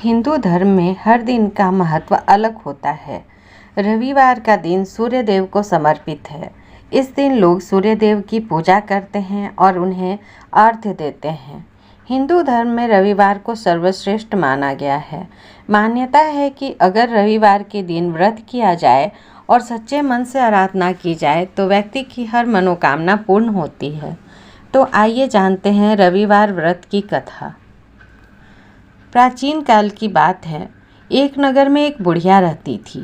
हिंदू धर्म में हर दिन का महत्व अलग होता है। रविवार का दिन सूर्य देव को समर्पित है। इस दिन लोग सूर्य देव की पूजा करते हैं और उन्हें अर्घ्य देते हैं। हिंदू धर्म में रविवार को सर्वश्रेष्ठ माना गया है। मान्यता है कि अगर रविवार के दिन व्रत किया जाए और सच्चे मन से आराधना की जाए तो व्यक्ति की हर मनोकामना पूर्ण होती है। तो आइए जानते हैं रविवार व्रत की कथा। प्राचीन काल की बात है। एक नगर में एक बुढ़िया रहती थी।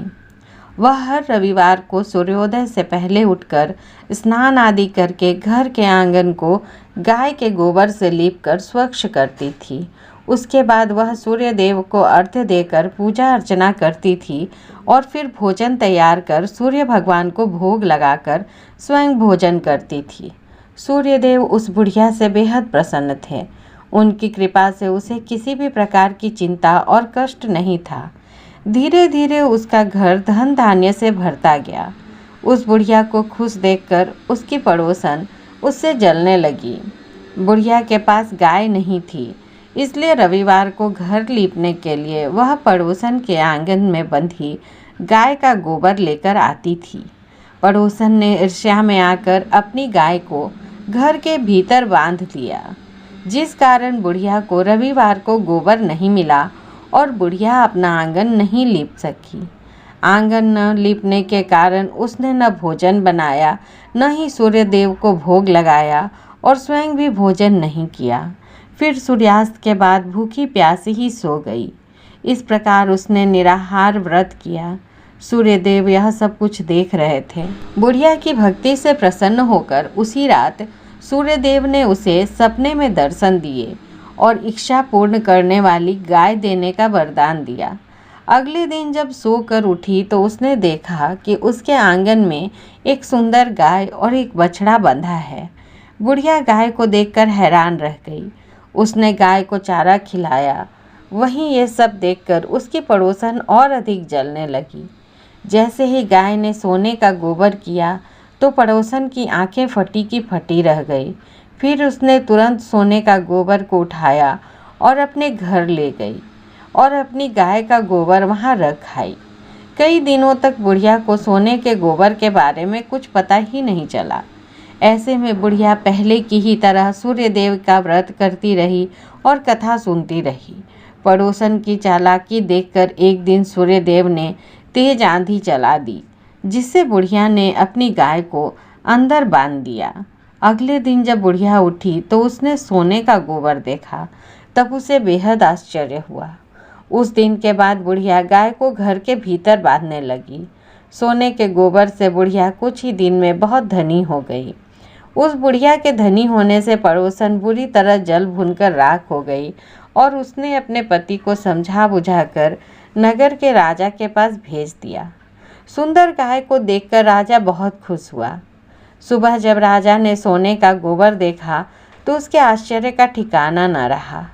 वह हर रविवार को सूर्योदय से पहले उठकर स्नान आदि करके घर के आंगन को गाय के गोबर से लीपकर स्वच्छ करती थी। उसके बाद वह सूर्य देव को अर्घ्य देकर पूजा अर्चना करती थी और फिर भोजन तैयार कर सूर्य भगवान को भोग लगाकर स्वयं भोजन करती थी। सूर्य देव उस बुढ़िया से बेहद प्रसन्न थे। उनकी कृपा से उसे किसी भी प्रकार की चिंता और कष्ट नहीं था। धीरे धीरे उसका घर धन धान्य से भरता गया। उस बुढ़िया को खुश देखकर उसकी पड़ोसन उससे जलने लगी। बुढ़िया के पास गाय नहीं थी, इसलिए रविवार को घर लीपने के लिए वह पड़ोसन के आंगन में बंधी गाय का गोबर लेकर आती थी। पड़ोसन ने ईर्ष्या में आकर अपनी गाय को घर के भीतर बांध लिया, जिस कारण बुढ़िया को रविवार को गोबर नहीं मिला और बुढ़िया अपना आंगन नहीं लीप सकी। आंगन न लीपने के कारण उसने न भोजन बनाया, न ही सूर्य देव को भोग लगाया और स्वयं भी भोजन नहीं किया। फिर सूर्यास्त के बाद भूखी प्यासी ही सो गई। इस प्रकार उसने निराहार व्रत किया। सूर्य देव यह सब कुछ देख रहे थे। बुढ़िया की भक्ति से प्रसन्न होकर उसी रात सूर्य देव ने उसे सपने में दर्शन दिए और इच्छा पूर्ण करने वाली गाय देने का वरदान दिया। अगले दिन जब सोकर उठी तो उसने देखा कि उसके आंगन में एक सुंदर गाय और एक बछड़ा बंधा है। बुढ़िया गाय को देखकर हैरान रह गई। उसने गाय को चारा खिलाया। वहीं ये सब देखकर उसकी पड़ोसन और अधिक जलने लगी। जैसे ही गाय ने सोने का गोबर किया तो पड़ोसन की आंखें फटी की फटी रह गई। फिर उसने तुरंत सोने का गोबर को उठाया और अपने घर ले गई और अपनी गाय का गोबर वहां रख आई। कई दिनों तक बुढ़िया को सोने के गोबर के बारे में कुछ पता ही नहीं चला। ऐसे में बुढ़िया पहले की ही तरह सूर्य देव का व्रत करती रही और कथा सुनती रही। पड़ोसन की चालाकी देखकर एक दिन सूर्य देव ने तेज आंधी चला दी, जिससे बुढ़िया ने अपनी गाय को अंदर बांध दिया। अगले दिन जब बुढ़िया उठी तो उसने सोने का गोबर देखा। तब उसे बेहद आश्चर्य हुआ। उस दिन के बाद बुढ़िया गाय को घर के भीतर बांधने लगी। सोने के गोबर से बुढ़िया कुछ ही दिन में बहुत धनी हो गई। उस बुढ़िया के धनी होने से पड़ोसन बुरी तरह जल भुनकर राख हो गई और उसने अपने पति को समझा बुझाकर नगर के राजा के पास भेज दिया। सुंदर गाय को देखकर राजा बहुत खुश हुआ। सुबह जब राजा ने सोने का गोबर देखा तो उसके आश्चर्य का ठिकाना न रहा।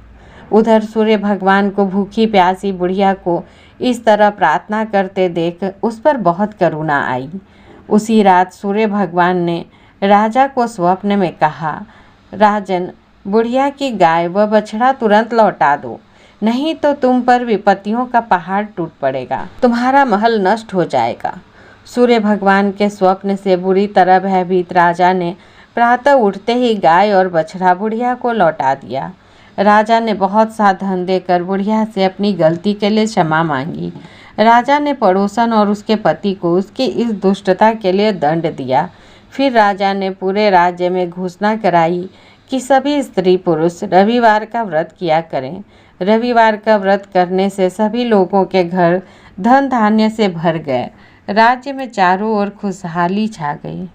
उधर सूर्य भगवान को भूखी प्यासी बुढ़िया को इस तरह प्रार्थना करते देख उस पर बहुत करुणा आई। उसी रात सूर्य भगवान ने राजा को स्वप्न में कहा, राजन, बुढ़िया की गाय व बछड़ा तुरंत लौटा दो, नहीं तो तुम पर विपत्तियों का पहाड़ टूट पड़ेगा, तुम्हारा महल नष्ट हो जाएगा। सूर्य भगवान के स्वप्न से बुरी तरह भयभीत राजा ने प्रातः उठते ही गाय और बछड़ा बुढ़िया को लौटा दिया। राजा ने बहुत सा धन देकर बुढ़िया से अपनी गलती के लिए क्षमा मांगी। राजा ने पड़ोसन और उसके पति को उसकी इस दुष्टता के लिए दंड दिया। फिर राजा ने पूरे राज्य में घोषणा कराई कि सभी स्त्री पुरुष रविवार का व्रत किया करें। रविवार का व्रत करने से सभी लोगों के घर धन धान्य से भर गए। राज्य में चारों ओर खुशहाली छा गई।